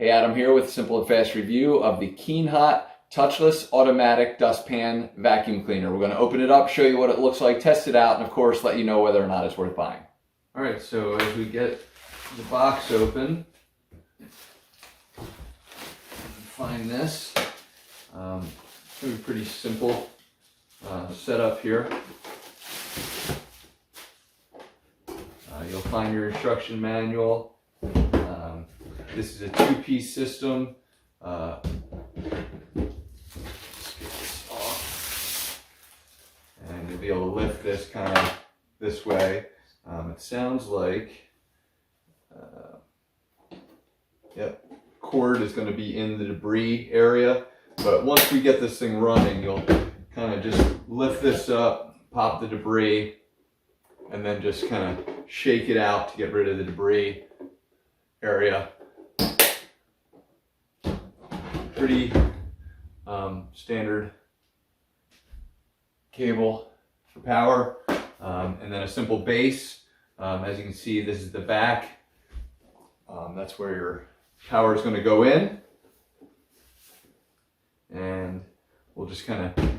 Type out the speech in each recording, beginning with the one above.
Hey, Adam here with a simple and fast review of the Keenhot Touchless Automatic Dustpan Vacuum Cleaner. We're going to open it up, show you what it looks like, test it out, and of course let you know whether or not it's worth buying. Alright, so as we get the box open, find this. It's going to be pretty simple setup here. You'll find your instruction manual. This is a two-piece system. Let's get this off. And you'll be able to lift this kind of this way. It sounds like, yep, cord is going to be in the debris area. But once we get this thing running, you'll kind of just lift this up, pop the debris, and then just kind of shake it out to get rid of the debris area. Pretty standard cable for power, and then a simple base. As you can see, this is the back. That's where your power is going to go in, and we'll just kind of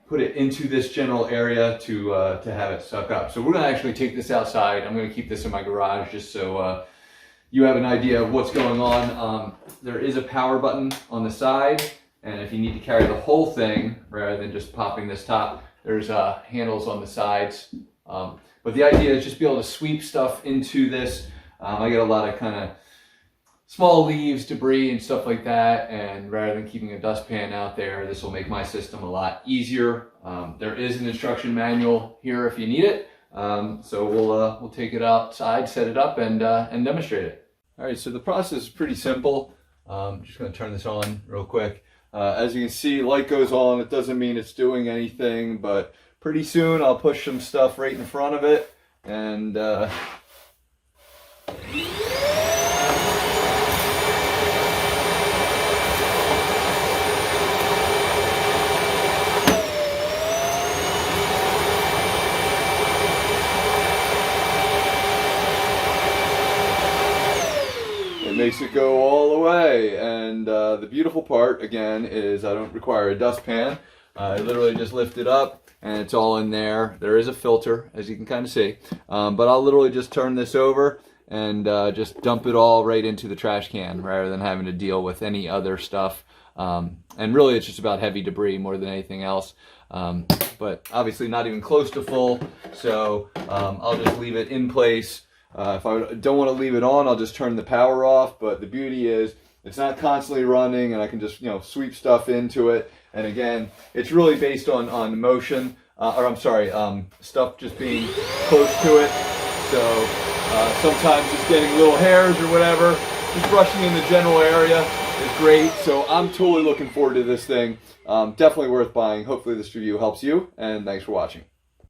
put it into this general area to have it suck up. So we're going to actually take this outside. I'm going to keep this in my garage just so you have an idea of what's going on. There is a power button on the side, and if you need to carry the whole thing rather than just popping this top, there's handles on the sides. But the idea is just be able to sweep stuff into this. I get a lot of kind of small leaves, debris, and stuff like that, and rather than keeping a dustpan out there, this will make my system a lot easier. There is an instruction manual here if you need it, so we'll take it outside, set it up, and demonstrate it. All right, so the process is pretty simple. I'm just going to turn this on real quick. As you can see, light goes on. It doesn't mean it's doing anything, but pretty soon I'll push some stuff right in front of it, and it makes it go all the way. And the beautiful part, again, is I don't require a dustpan. I literally just lift it up and it's all in there. There is a filter, as you can kind of see, but I'll literally just turn this over and just dump it all right into the trash can rather than having to deal with any other stuff. And really it's just about heavy debris more than anything else. But obviously not even close to full, so I'll just leave it in place. If I don't want to leave it on, I'll just turn the power off. But the beauty is it's not constantly running, and I can just sweep stuff into it. And again, it's really based on motion, stuff just being close to it. So sometimes just getting little hairs or whatever, just brushing in the general area is great. So I'm totally looking forward to this thing. Definitely worth buying. Hopefully this review helps you, and thanks for watching.